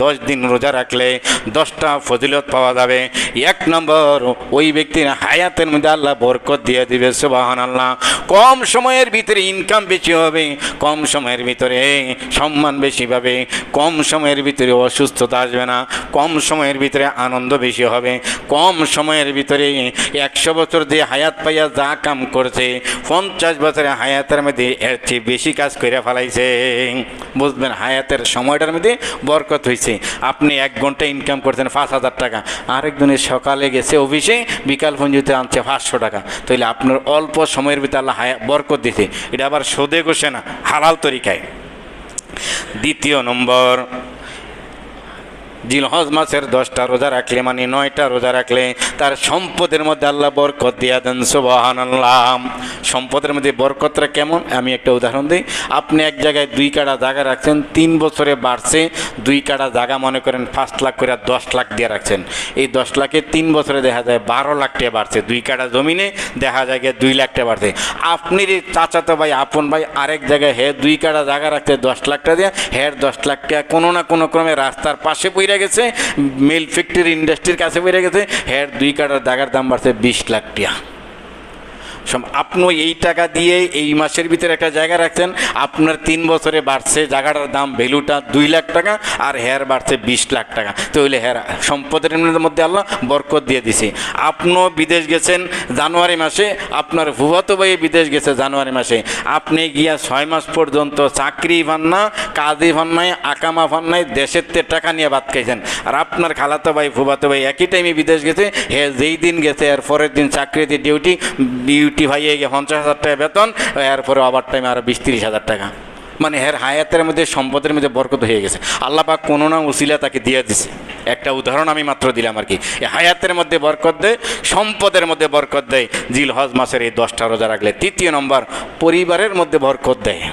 10 দিন রোজা রাখলে 10টা ফজিলত পাওয়া যাবে। 1 নম্বর, ওই ব্যক্তির হায়াতের মধ্যে আল্লাহ বরকত দিয়ে দিবে, সুবহানাল্লাহ। কম সময়ের ভিতরে ইনকাম বেশি হবে, কম সময়ের ভিতরে সম্মান বেশি পাবে, কম সময়ের ভিতরে অসুস্থতা আসবে না, কম সময়ের ভিতরে আনন্দ বেশি হবে, কম সময়ের ভিতরে 100 বছর যে হায়াত পাইয়া যা কাম করছে 50 বছরের হায়াতের মধ্যে এর চেয়ে বেশি কাজ করে ফেলাইছে। বুঝবেন হায়াতের সময়টার মধ্যে বরকত হয়েছে। আপনি 1 ঘন্টা ইনকাম করছেন 5,000 টাকা, আরেকজনের সকালে গেছে অফিসে, বিকাল পর্যন্ত আনছে 500 টাকা, তাহলে আপনার অল্প সময়ের ভিতরে আল্লাহ বরকত দিছে। এটা আবার সোদে গোসে না, হালাল তরিকায়। 2 নম্বর, জিলহজ মাসের 10টা রোজা রাখলে মানে 9টা রোজা রাখলে তার সম্পদের মধ্যে আল্লাহ বরকত দিয়া দেন, সুবহানাল্লাহ। সম্পদের মধ্যে বরকতটা কেমন আমি একটা উদাহরণ দিই। আপনি এক জায়গায় 2 কাঠা জায়গা রাখছেন, 3 বছরে বাড়ছে 2 কাঠা জায়গা, মনে করেন 5 লাখ করে 10 লাখ দিয়ে রাখছেন। এই 10 লাখে 3 বছরে দেখা যায় 12 লাখ টাকা বাড়ছে। 2 কাঠা জমিনে দেখা যায় 2 লাখ টাকা বাড়ছে। আপনি চাচাতো ভাই, আপন ভাই আরেক জায়গায় 2 কাঠা জায়গা রাখছে 10 লাখ টাকা দিয়ে, 10 লাখ টাকা কোনো না কোনো ক্রমে রাস্তার পাশে পড়ে গেছে, মিল ফ্যাক্টরি ইন্ডাস্ট্রির কাছে পড়ে গেছে, 2 কাঠার জায়গার দাম বাড়ছে 20 লাখ টাকা। আপনি এই টাকা দিয়ে এই মাসের ভিতরে একটা জায়গা রাখছেন, আপনার 3 বছরে বাড়ছে জায়গাটার দাম ভ্যালুটা 2 লাখ টাকা, আর বাড়ছে 20 লাখ টাকা। তাহলে সম্পদের মধ্যে আল্লাহ বরকত দিয়ে দিছে। আপনিও বিদেশ গেছেন জানুয়ারি মাসে, আপনার ফুফাতো ভাই বিদেশ গেছে জানুয়ারি মাসে, আপনি গিয়া 6 মাস পর্যন্ত চাকরি পান না, কাজই পান নাই, আকামা পান নাই, দেশের তে টাকা নিয়ে ভাত খাইছেন। আর আপনার খালাতো ভাই ফুফাতো ভাই একই টাইমে বিদেশ গেছে, যেই দিন গেছে এর পরের দিন চাকরিতে ডিউটি ভাইয়ে গিয়ে 50,000 টাকা বেতন, এরপরে ওভার টাইম আরো 20-30,000 টাকা। মানে হায়াতের মধ্যে সম্পদের মধ্যে বরকত হয়ে গেছে। আল্লাহ পাক কোনো না উসিলা তাকে দিয়ে দিছে। একটা উদাহরণ আমি মাত্র দিলাম আর কি। হায়াতের মধ্যে বরকত দেয়, সম্পদের মধ্যে বরকত দেয় জিলহজ মাসের এই 10টা রোজা রাখলে। 3 নম্বর, পরিবারের মধ্যে বরকত দেয়।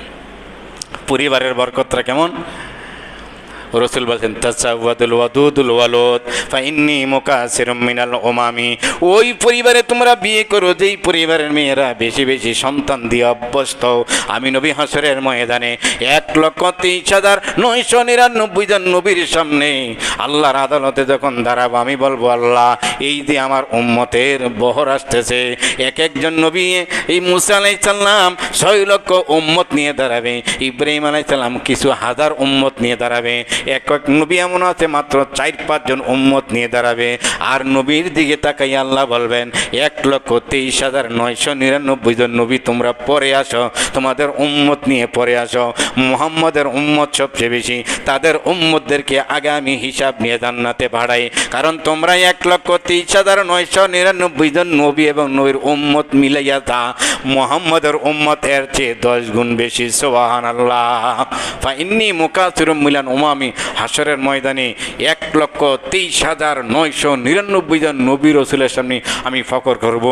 পরিবারের বরকতটা কেমন? রসুল বলছেন তাসাওয়াদুল ওয়াদুদুল ওয়ালুদ ফাইন্নী মুকাসিরুম মিনাল উমামি। ওই পরিবারে তোমরা বিয়ে করো যেই পরিবারের মেয়েরা বেশি বেশি সন্তান দিয়ে অভ্যস্ত, আমি নবী হাসরের ময়দানে 1,23,999 জন নবীর সামনে আল্লাহর আদালতে যখন দাঁড়াবো, আমি বলবো আল্লাহ এই যে আমার উম্মতের বহর আসতেছে, একজন নবী এই মুসা আলাইহিস সালাম 6 লক্ষ উম্মত নিয়ে দাঁড়াবে, ইব্রাহিম আলাইহিস সালাম কিছু হাজার উম্মত নিয়ে দাঁড়াবে, এক নবী এমন আছে মাত্র 4-5 জন উম্মত নিয়ে দাঁড়াবে। আর নবীর দিকে তাকাই আল্লাহ বলবেন 1,23,999 জন নবী তোমরা পরে আসো, তোমাদের উম্মত নিয়ে পরে আসো। মুহাম্মদের উম্মত সবচেয়ে বেশি, তাদের উম্মতদেরকে আগামী হিসাব নিয়ে জান্নাতে বাড়াই, কারণ তোমরা 1,23,999 জন নবী এবং নবীর উম্মত মিলাইয়া তা মুহাম্মদের উম্মত এর চেয়ে 10 গুণ বেশি, সুবহানাল্লাহ। ফাইন্নী মুকাসিরুম মিনাল উমামি, হাসরের ময়দানে 1,23,999 জন নবী রসুলের সামনে আমি ফখর করব।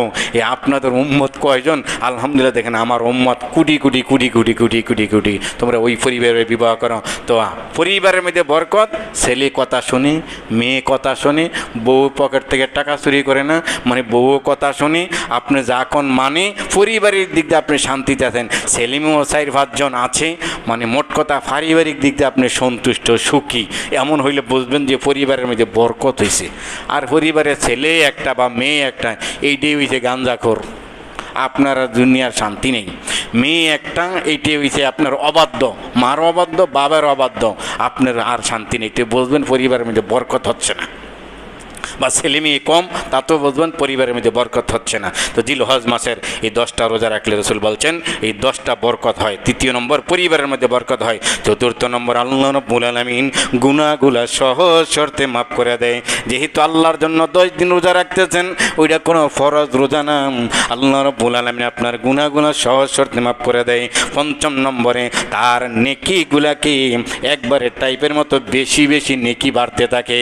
আপনাদের উম্মত কয়জন? আলহামদুলিল্লাহ দেখেন আমার উম্মত কোটি কোটি কোটি কোটি কোটি কোটি কোটি। তোমরা ওই পরিবারে বিবাহ করো। তো পরিবারের মধ্যে বরকত, ছেলে কথা শুনে, মেয়ে কথা শুনে, বউ পকেট থেকে টাকা চুরি করে না, মানে বউ কথা শুনে আপনি যখন মানে পরিবারের দিক দিয়ে আপনি শান্তিতে আছেন। ছেলে মেয়েও 4-5 জন আছে, মানে মোট কথা পারিবারিক দিক দিয়ে আপনি সন্তুষ্ট সুখী, এমন হইলে বুঝবেন যে পরিবারের মধ্যে বরকত হয়েছে। আর পরিবারের ছেলে একটা বা মেয়ে একটা, এইটাই হয়েছে গাঞ্জাখোর, আপনার দুনিয়ার শান্তি নেই। মেয়ে একটা, এইটাই হয়েছে আপনার অবাধ্য, মার অবাধ্য, বাবার অবাধ্য, আপনার আর শান্তি নেই। তো বুঝবেন পরিবারের মধ্যে বরকত হচ্ছে না। বা ছেলে মেয়ে কম, তাতেও বুঝবেন পরিবারের মধ্যে বরকত হচ্ছে না। তো জিলহজ মাসের এই 10টা রোজা রাখলে রসুল বলছেন এই 10টা বরকত হয়। 3 নম্বর, পরিবারের মধ্যে বরকত হয়। 4 নম্বর, আল্লাহ রাব্বুল আলামিন গুনাহগুলা সহজ শর্তে মাফ করে দেয়। যেহেতু আল্লাহর জন্য 10 দিন রোজা রাখতেছেন, ওইটা কোনো ফরজ রোজা না, আল্লাহ রাব্বুল আলামিন আপনার গুনাহগুলা সহজ শর্তে মাফ করে দেয়। 5 নম্বরে, তার নেকিগুলাকে একবারে টাইপের মতো বেশি বেশি নেকি বাড়তে থাকে।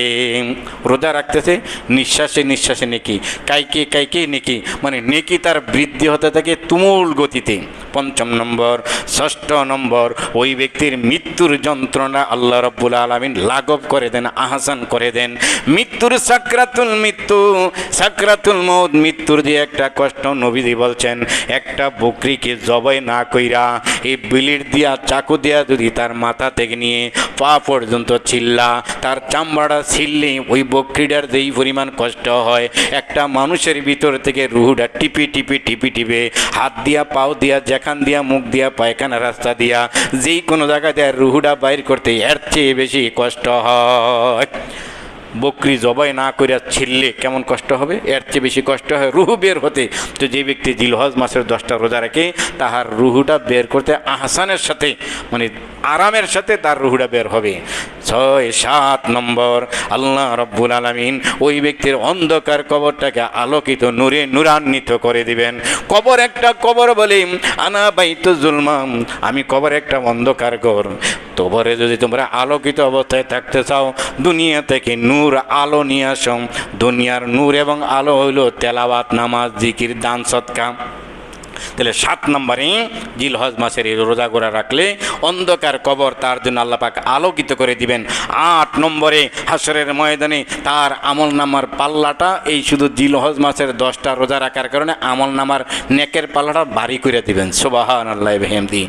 রোজা রাখতেছে মধ্যে নিঃশ্বাসে নিঃশ্বাসে নেকি, কাইকে কাইকে নেকি, মানে নেকি তার বৃদ্ধি হতে থাকে তুমুল গতিতে। ৫ম নম্বর, ৬ষ্ঠ নম্বর, ওই ব্যক্তির মৃত্যুর যন্ত্রণা আল্লাহ রাব্বুল আলামিন লাঘব করে দেন, আহসান করে দেন। মৃত্যুর সাকরাতুল মৃত্যু, সাকরাতুল মউত, মৃত্যুর যে একটা কষ্ট, নবীজি বলছেন একটা বকরিকে জবাই না কইরা এই বিলির দিয়া চাকু দিয়া যদি তার মাথা থেকে নিয়ে পা পর্যন্ত ছিল্লা, তার চামড়াটা ছিললে ওই বকরিটার যেই পরিমাণ কষ্ট হয়, একটা মানুষের ভিতর থেকে রুহুটা টিপি টিপি টিপি টিপে হাত দিয়া পাও দিয়া যেখান দিয়া মুখ দিয়া পায়খানা রাস্তা দিয়া যেই কোনো জায়গা দিয়ে রুহুটা বাইর করতে এর চেয়ে বেশি কষ্ট হয়। বকরি জবাই না করিয়া ছিললে কেমন কষ্ট হবে, এর চেয়ে বেশি কষ্ট হয় রুহু বের হতে। তো যে ব্যক্তি জিলহজ মাসের 10টা রোজা রাখে তাহার রুহুটা বের করতে আহসানের সাথে, মানে আরামের সাথে তার রুহুটা বের হবে। ৬, ৭ নম্বর, আল্লাহ রাব্বুল আলামিন ওই ব্যক্তির অন্ধকার কবরটাকে আলোকিত নূরে নূরান্বিত করে দিবেন। কবর একটা কবর বলে আনা বাইতু জুলমাম, আমি কবর একটা অন্ধকার ঘর। কবরে যদি তোমরা আলোকিত অবস্থায় থাকতে চাও, দুনিয়া থেকে নূর আলো নিয়ে আসো। দুনিয়ার নূর এবং আলো হইল তেলাওয়াত, নামাজ, জিকির, দান, সদকা। তাহলে 7 নম্বরে জিলহজ মাসের এই রোজা গোড়া রাখলে অন্ধকার কবর তার জন্য আল্লাহ পাক আলোকিত করে দিবেন। 8 নম্বরে হাসরের ময়দানে তার আমল নামার পাল্লাটা এই শুধু জিলহজ মাসের 10টা রোজা রাখার কারণে আমল নামার নেকের পাল্লাটা ভারী করে দিবেন, সুবহানাল্লাহ বিহামদি।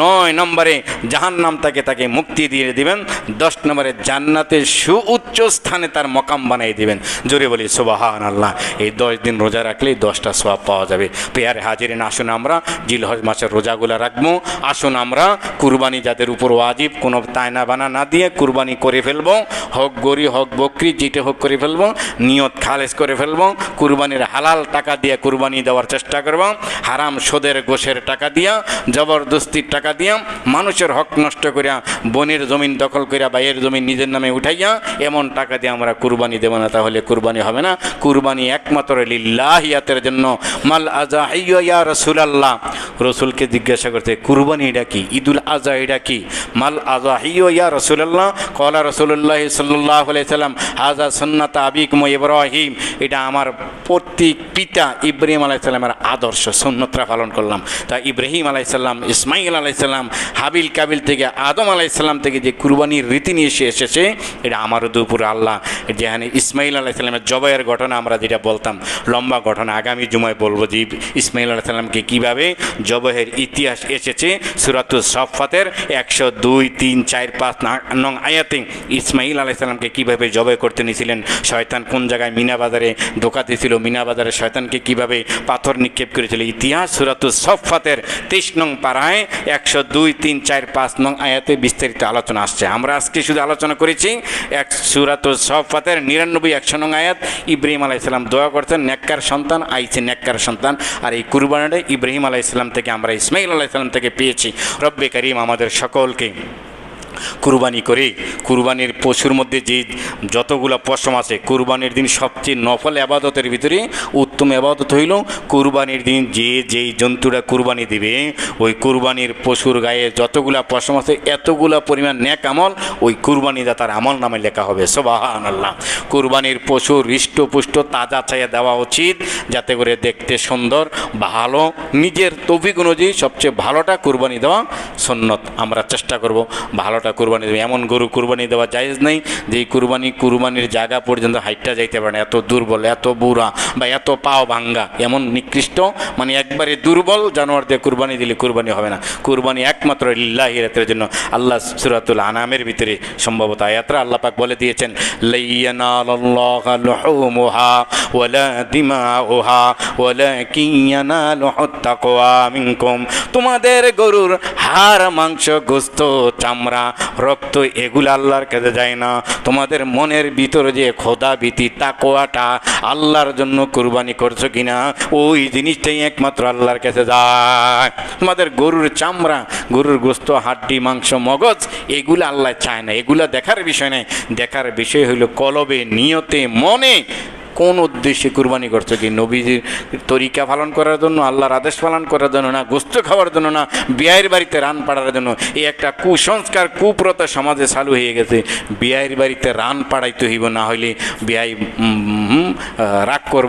9 নম্বরে জাহান্নাম থেকে তাকে মুক্তি দিয়ে দিবেন। 10 নম্বরে জান্নাতের সুউচ্চ স্থানে তার মকাম বানিয়ে দিবেন। জোরে বলি সুবহানাল্লাহ। এই 10 দিন রোজা রাখলেই 10টা সওয়াব পাওয়া যাবে। পেয়ারে হাজিরিন, আসুন আমরা জিলহজ মাসের রোজাগুলো রাখবো। আসুন আমরা কুরবানি যাদের উপর ওয়াজিব, কোনো তায়না বানা না দিয়ে কুরবানি করে ফেলবো। হক গরি হক বকরি যেটা হোক করে ফেলবো, নিয়ত খালেজ করে ফেলবো। কুরবানির হালাল টাকা দিয়ে কুরবানি দেওয়ার চেষ্টা করব। হারাম সোদের গোশের টাকা দিয়া, জবরদস্তির টাকা দিয়া, মানুষের হক নষ্ট করিয়া, বোনের জমিন দখল করিয়া, ভাইয়ের জমিন নিজের নামে উঠাইয়া এমন টাকা দিয়ে আমরা কুরবানি দেব না, তাহলে কুরবানি হবে না। কুরবানি একমাত্র লিল্লাহিয়াতের জন্য। মাল আজাহিয়া ইয়া রাসূলুল্লাহ, রসুলকে জিজ্ঞাসা করতে কুরবানি এটা কি, ঈদুল আজহা এটা কি? মাল আজাহিয়া ইয়া রাসূলুল্লাহ, ক্বালা রাসূলুল্লাহ সাল্লাল্লাহু আলাইহি সাল্লাম হাযা সুন্নাত আবিকুম ইব্রাহিম, এটা আমার প্রত্যেক পিতা ইব্রাহিম আলাইহিস সালামের আদর্শ, সুন্নতরা পালন করলাম। তা ইব্রাহিম আলাইহিস সালাম, ইসমাইল আলাইহিস সালাম, হাবিল কাবিল থেকে আদম আলাইহিস সালাম থেকে যে কুরবানির রীতি নিয়ে এসেছে, এটা আমারও দুপুরে আল্লাহ যেখানে ইসমাইল আলাইহিস সালামের জবাইয়ের ঘটনা আমরা যেটা বলতাম, লম্বা ঘটনা, আগামী জুমায় বলবো যে ইসমাইল আলাইহিস সালামকে কীভাবে জবাইয়ের ইতিহাস এসেছে। সূরাতুস সাফফাতের 102, 3, 4, 5 নং আয়াতে ইসমাইল আলাইহিস সালামকে কীভাবে জবাই করতে নিয়েছিলেন, শয়তান কোন জায়গায় মিনা বাজারে ধোঁকা দিয়েছিল, মিনা বাজারে শয়তানকে কীভাবে পাথর নিক্ষেপ করেছিল, ইতিহাস সূরাতুস সাফফাতের 23 নং পারায় 102, 3, 4, 5 নং আয়াতে বিস্তারিত আলোচনা আসছে। আমরা আজকে শুধু আলোচনা করেছি সূরাতুস সাফফাতের 99, 100 নং আয়াত। ইব্রাহিম আলাইহিস সালাম দোয়া করতেন, নেককার সন্তান আইছে, নেককার সন্তান। আর এই কুরবানিটা ইব্রাহিম আলাইহিস সালাম থেকে আমরা ইসমাইল আলাইহিস সালাম থেকে পেয়েছি। রব্বে কারীম আমাদের সকলকে কুরবানি করে, কুরবানির পশুর মধ্যে যে যতগুলো পশম আছে, কুরবানির দিন সবচেয়ে নফল আবাদতের ভিতরে উত্তম আবাদত হইল কুরবানির দিন যেই জন্তুটা কুরবানি দিবে, ওই কুরবানির পশুর গায়ে যতগুলা পশম আছে এতগুলা পরিমাণ নেক আমল ওই কুরবানি দাতার আমল নামে লেখা হবে। সুবহানাল্লাহ। কুরবানির পশু হৃষ্টপুষ্ট তাজা চাইয়া দেওয়া উচিত, যাতে করে দেখতে সুন্দর, ভালো, নিজের তৌফিক অনুযায়ী সবচেয়ে ভালোটা কুরবানি দেওয়া সুন্নত। আমরা চেষ্টা করব ভালোটা কুরবানি দেবে। এমন গরু কুরবানি দেওয়া জায়েজ নেই যে কুরবানির জায়গা পর্যন্ত হাইটটা যাইতে পারে না, এত দুর্বল, এত বুড়া বা এত পাও ভাঙ্গা, এমন নিকৃষ্ট, মানে একবারে দুর্বল জানোয়ার দিয়ে কুরবানি দিলে কুরবানি হবে না। কুরবানি একমাত্র লিল্লাহিয়াতের জন্য। আল্লাহ সূরাতুল আনামের ভিতরে সম্ভবত আয়াতরা আল্লাহ পাক বলে দিয়েছেন, লা ইয়ানালুল্লাহু লুহুমুহা ওয়ালা দিমাউহা ওয়ালাকিন ইয়ানালুহুত তাকওয়া মিনকুম, তোমাদের গরুর হাড়, মাংস, গোশত, চামড়া, রক্ত এগুলো আল্লাহর কাছে যায় না। তোমাদের মনের ভিতরে যে খোদা ভীতি, তাকওয়াটা, আল্লাহর জন্য কুরবানি করছো কিনা, ওই জিনিসটাই একমাত্র আল্লাহর কাছে যায়। তোমাদের গরুর চামড়া, গরুর গোশত, হাড্ডি, মাংস, মগজ এগুলো আল্লাহ চায় না, এগুলো দেখার বিষয় নেই। দেখার বিষয় হইল কলবে, নিয়তে, মনে কোন উদ্দেশ্যে কুরবানি করছো? কি নবীজির তরিকা পালন করার জন্য, আল্লাহর আদেশ পালন করার জন্য না, গোস্ত খাওয়ার জন্য না, বিয়ের বাড়িতে রান পাড়ার জন্য? এই একটা কুসংস্কার, কুপ্রথা সমাজে চালু হয়ে গেছে। বিয়ের বাড়িতে রান পাড়াইতে হইব, না হইলে বিয়াই রাগ করবে।